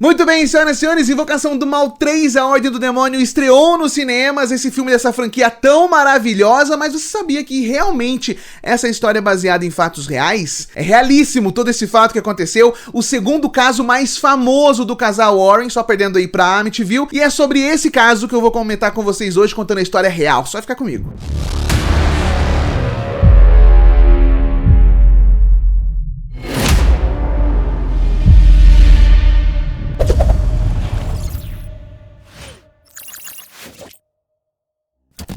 Muito bem, senhoras e senhores, Invocação do Mal 3, A Ordem do Demônio, estreou nos cinemas, esse filme dessa franquia tão maravilhosa, mas você sabia que realmente essa história é baseada em fatos reais? É realíssimo todo esse fato que aconteceu, o segundo caso mais famoso do casal Warren, só perdendo aí pra Amityville, e é sobre esse caso que eu vou comentar com vocês hoje, contando a história real, só ficar comigo.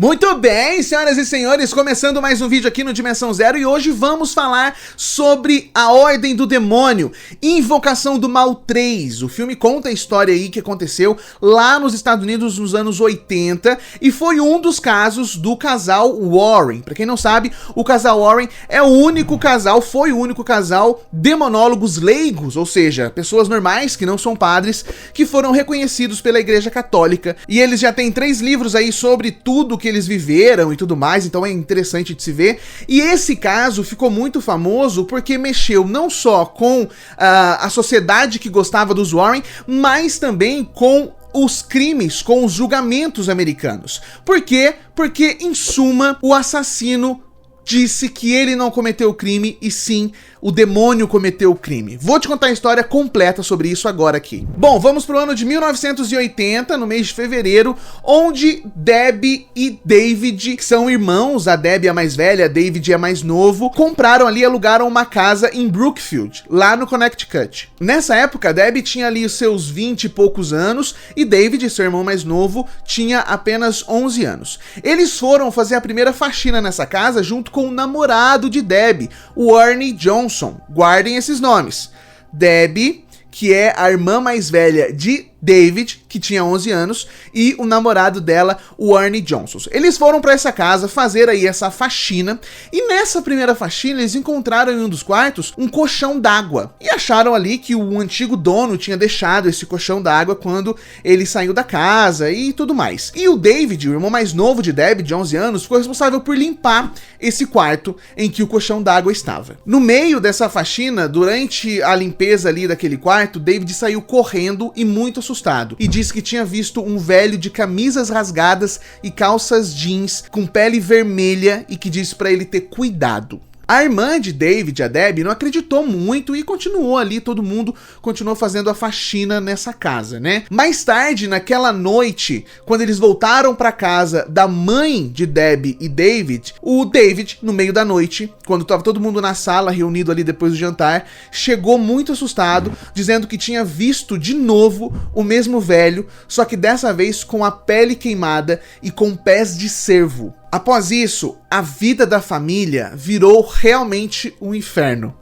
Muito bem, senhoras e senhores, começando mais um vídeo aqui no Dimensão Zero e hoje vamos falar sobre A Ordem do Demônio, Invocação do Mal 3. O filme conta a história aí que aconteceu lá nos Estados Unidos nos anos 80 e foi um dos casos do casal Warren. Pra quem não sabe, o casal Warren é o único casal, foi o único casal demonólogos leigos, ou seja, pessoas normais que não são padres, que foram reconhecidos pela Igreja Católica. E eles já têm 3 livros aí sobre tudo que eles viveram e tudo mais, então é interessante de se ver. E esse caso ficou muito famoso porque mexeu não só com a sociedade que gostava dos Warren, mas também com os crimes, com os julgamentos americanos. Por quê? Porque, em suma, o assassino disse que ele não cometeu o crime e sim o demônio cometeu o crime. Vou te contar a história completa sobre isso agora aqui. Bom, vamos pro ano de 1980, no mês de fevereiro, onde Debbie e David, que são irmãos, a Debbie é a mais velha, a David é mais novo, compraram ali, alugaram uma casa em Brookfield, lá no Connecticut. Nessa época, Debbie tinha ali os seus 20 e poucos anos e David, seu irmão mais novo, tinha apenas 11 anos. Eles foram fazer a primeira faxina nessa casa junto com o namorado de Debbie, o Ernie Johnson. Guardem esses nomes. Debbie, que é a irmã mais velha de David, que tinha 11 anos, e o namorado dela, o Ernie Johnson. Eles foram para essa casa fazer aí essa faxina, e nessa primeira faxina eles encontraram em um dos quartos um colchão d'água, e acharam ali que o antigo dono tinha deixado esse colchão d'água quando ele saiu da casa e tudo mais. E o David, o irmão mais novo de Debbie, de 11 anos, ficou responsável por limpar esse quarto em que o colchão d'água estava. No meio dessa faxina, durante a limpeza ali daquele quarto, David saiu correndo e muito assustado, e disse que tinha visto um velho de camisas rasgadas e calças jeans com pele vermelha e que disse pra ele ter cuidado. A irmã de David, a Debbie, não acreditou muito e continuou ali, todo mundo continuou fazendo a faxina nessa casa, né? Mais tarde, naquela noite, quando eles voltaram pra casa da mãe de Debbie e David, o David, no meio da noite, quando tava todo mundo na sala, reunido ali depois do jantar, chegou muito assustado, dizendo que tinha visto de novo o mesmo velho, só que dessa vez com a pele queimada e com pés de cervo. Após isso, a vida da família virou realmente um inferno.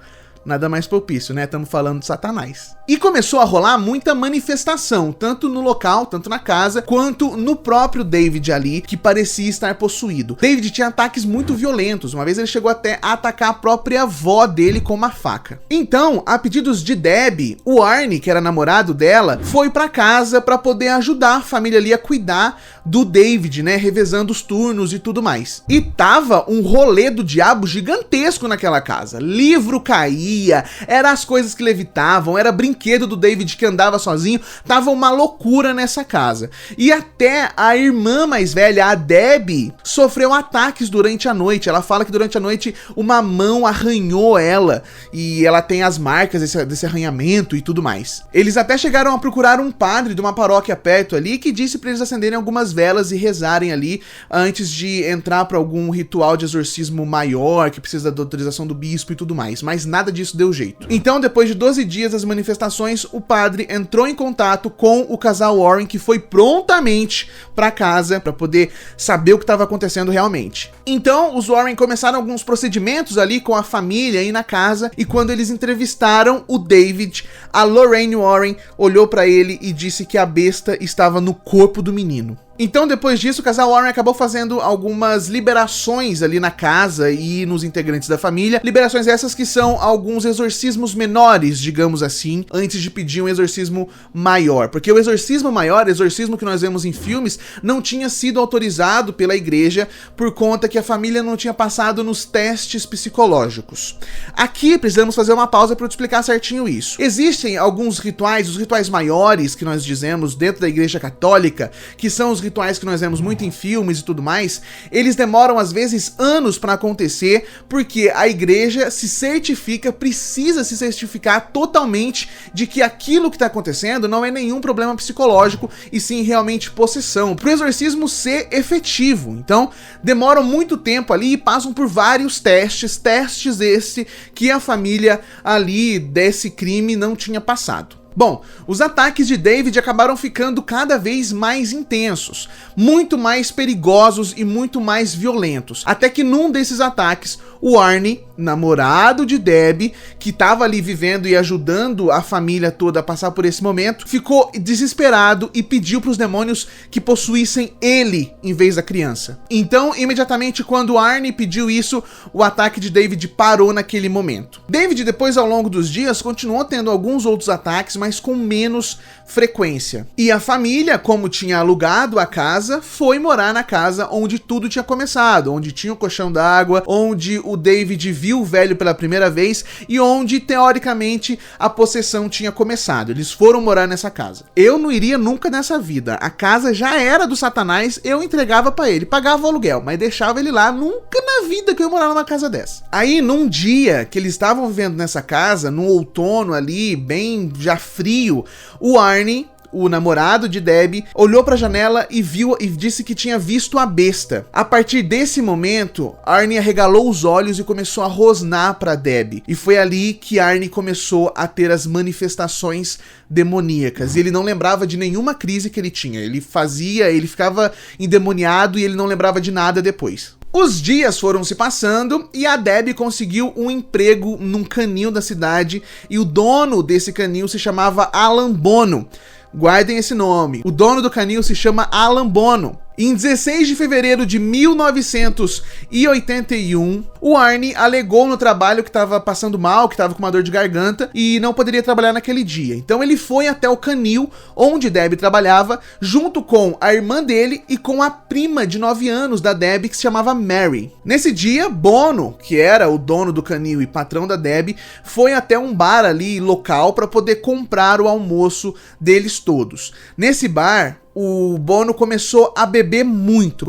Nada mais propício, né? Estamos falando de Satanás. E começou a rolar muita manifestação, tanto no local, tanto na casa, quanto no próprio David ali, que parecia estar possuído. David tinha ataques muito violentos, uma vez ele chegou até a atacar a própria avó dele com uma faca. Então, a pedidos de Debbie, o Arnie, que era namorado dela, foi pra casa pra poder ajudar a família ali a cuidar do David, né? Revezando os turnos e tudo mais. E tava um rolê do diabo gigantesco naquela casa. Livro caía, era as coisas que levitavam, era brinquedo do David que andava sozinho, tava uma loucura nessa casa. E até a irmã mais velha, a Debbie, sofreu ataques durante a noite. Ela fala que durante a noite uma mão arranhou ela e ela tem as marcas desse arranhamento e tudo mais. Eles até chegaram a procurar um padre de uma paróquia perto ali que disse para eles acenderem algumas velas e rezarem ali antes de entrar para algum ritual de exorcismo maior que precisa da autorização do bispo e tudo mais, mas nada disso deu jeito. Então, depois de 12 dias das manifestações, o padre entrou em contato com o casal Warren, que foi prontamente para casa para poder saber o que estava acontecendo realmente. Então, os Warren começaram alguns procedimentos ali com a família aí na casa, e quando eles entrevistaram o David, a Lorraine Warren olhou para ele e disse que a besta estava no corpo do menino. Então, depois disso, o casal Warren acabou fazendo algumas liberações ali na casa e nos integrantes da família. Liberações essas que são alguns exorcismos menores, digamos assim, antes de pedir um exorcismo maior. Porque o exorcismo maior, exorcismo que nós vemos em filmes, não tinha sido autorizado pela igreja por conta que a família não tinha passado nos testes psicológicos. Aqui precisamos fazer uma pausa para eu te explicar certinho isso. Existem alguns rituais, os rituais maiores que nós dizemos dentro da igreja católica, que são os rituais que nós vemos muito em filmes e tudo mais. Eles demoram às vezes anos para acontecer, porque a igreja se certifica, precisa se certificar totalmente de que aquilo que está acontecendo não é nenhum problema psicológico e sim realmente possessão, para o exorcismo ser efetivo. Então demoram muito tempo ali e passam por vários testes esse que a família ali desse crime não tinha passado. Bom, os ataques de David acabaram ficando cada vez mais intensos, muito mais perigosos e muito mais violentos, até que num desses ataques, o Arnie, namorado de Debbie, que estava ali vivendo e ajudando a família toda a passar por esse momento, ficou desesperado e pediu para os demônios que possuíssem ele em vez da criança. Então, imediatamente quando o Arnie pediu isso, o ataque de David parou naquele momento. David, depois ao longo dos dias, continuou tendo alguns outros ataques, mas com menos frequência. E a família, como tinha alugado a casa, foi morar na casa onde tudo tinha começado, onde tinha o colchão d'água, onde o David viu o velho pela primeira vez e onde, teoricamente, a possessão tinha começado. Eles foram morar nessa casa. Eu não iria nunca nessa vida. A casa já era do Satanás, eu entregava pra ele, pagava o aluguel, mas deixava ele lá. Nunca na vida que eu ia morar numa casa dessa. Aí, num dia que eles estavam vivendo nessa casa, no outono ali, bem já frio, o Arnie, o namorado de Debbie, olhou para a janela e viu e disse que tinha visto a besta. A partir desse momento, Arnie arregalou os olhos e começou a rosnar para Debbie. E foi ali que Arnie começou a ter as manifestações demoníacas. E ele não lembrava de nenhuma crise que ele tinha. Ele ficava endemoniado e ele não lembrava de nada depois. Os dias foram se passando e a Debbie conseguiu um emprego num canil da cidade e o dono desse canil se chamava Alan Bono. Guardem esse nome. O dono do canil se chama Alan Bono. Em 16 de fevereiro de 1981, o Arnie alegou no trabalho que estava passando mal, que estava com uma dor de garganta e não poderia trabalhar naquele dia. Então ele foi até o canil onde Debbie trabalhava, junto com a irmã dele e com a prima de 9 anos da Debbie, que se chamava Mary. Nesse dia, Bono, que era o dono do canil e patrão da Debbie, foi até um bar ali local para poder comprar o almoço deles todos. Nesse bar, o Bono começou a beber muito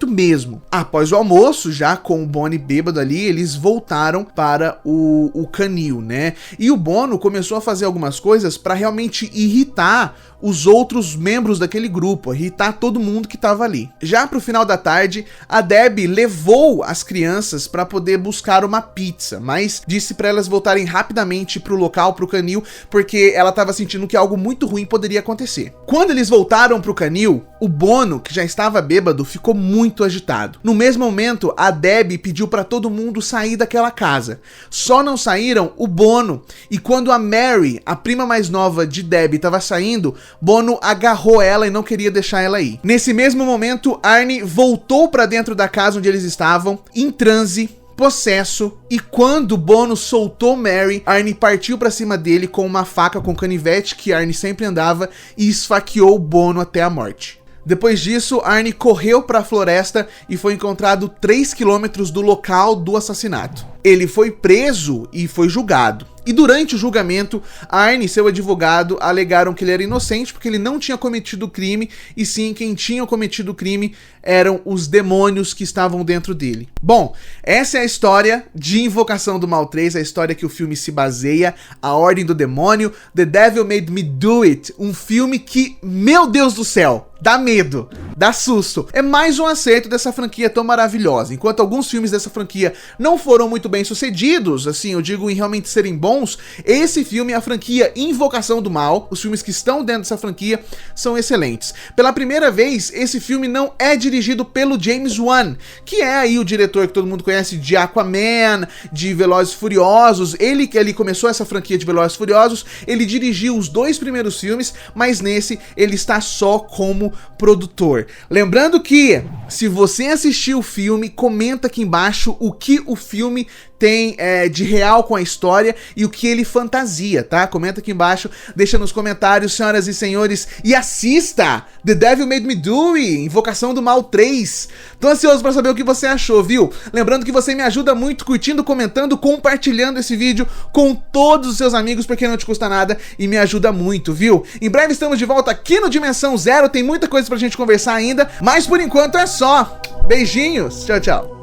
mesmo. Após o almoço, já com o Bono bêbado ali, eles voltaram para o canil, né? E o Bono começou a fazer algumas coisas para realmente irritar os outros membros daquele grupo, irritar todo mundo que estava ali. Já pro final da tarde, a Debbie levou as crianças para poder buscar uma pizza, mas disse para elas voltarem rapidamente pro local, pro canil, porque ela estava sentindo que algo muito ruim poderia acontecer. Quando eles voltaram pro canil, o Bono, que já estava bêbado, ficou muito agitado. No mesmo momento, a Debbie pediu para todo mundo sair daquela casa. Só não saíram o Bono, e quando a Mary, a prima mais nova de Debbie, estava saindo, Bono agarrou ela e não queria deixar ela ir. Nesse mesmo momento, Arnie voltou para dentro da casa onde eles estavam, em transe, possesso, e quando Bono soltou Mary, Arnie partiu para cima dele com uma faca com canivete que Arnie sempre andava e esfaqueou Bono até a morte. Depois disso, Arnie correu para a floresta e foi encontrado 3 quilômetros do local do assassinato. Ele foi preso e foi julgado. E durante o julgamento, Arnie e seu advogado alegaram que ele era inocente porque ele não tinha cometido o crime, e sim, quem tinha cometido o crime eram os demônios que estavam dentro dele. Bom, essa é a história de Invocação do Mal 3, a história que o filme se baseia, A Ordem do Demônio, The Devil Made Me Do It, um filme que, meu Deus do céu, dá medo, dá susto. É mais um acerto dessa franquia tão maravilhosa. Enquanto alguns filmes dessa franquia não foram muito bem sucedidos, assim, eu digo em realmente serem bons, esse filme, a franquia Invocação do Mal, os filmes que estão dentro dessa franquia são excelentes. Pela primeira vez, esse filme não é dirigido pelo James Wan, que é aí o diretor que todo mundo conhece de Aquaman, de Velozes e Furiosos. Ele começou essa franquia de Velozes e Furiosos, ele dirigiu os 2 primeiros filmes, mas nesse ele está só como produtor. Lembrando que, se você assistiu o filme, comenta aqui embaixo o que o filme tem de real com a história e o que ele fantasia, tá? Comenta aqui embaixo, deixa nos comentários, senhoras e senhores, e assista The Devil Made Me Do It, Invocação do Mal 3. Tô ansioso pra saber o que você achou, viu? Lembrando que você me ajuda muito curtindo, comentando, compartilhando esse vídeo com todos os seus amigos, porque não te custa nada e me ajuda muito, viu? Em breve estamos de volta aqui no Dimensão Zero, tem muita coisa pra gente conversar ainda, mas por enquanto é só. Beijinhos, tchau, tchau.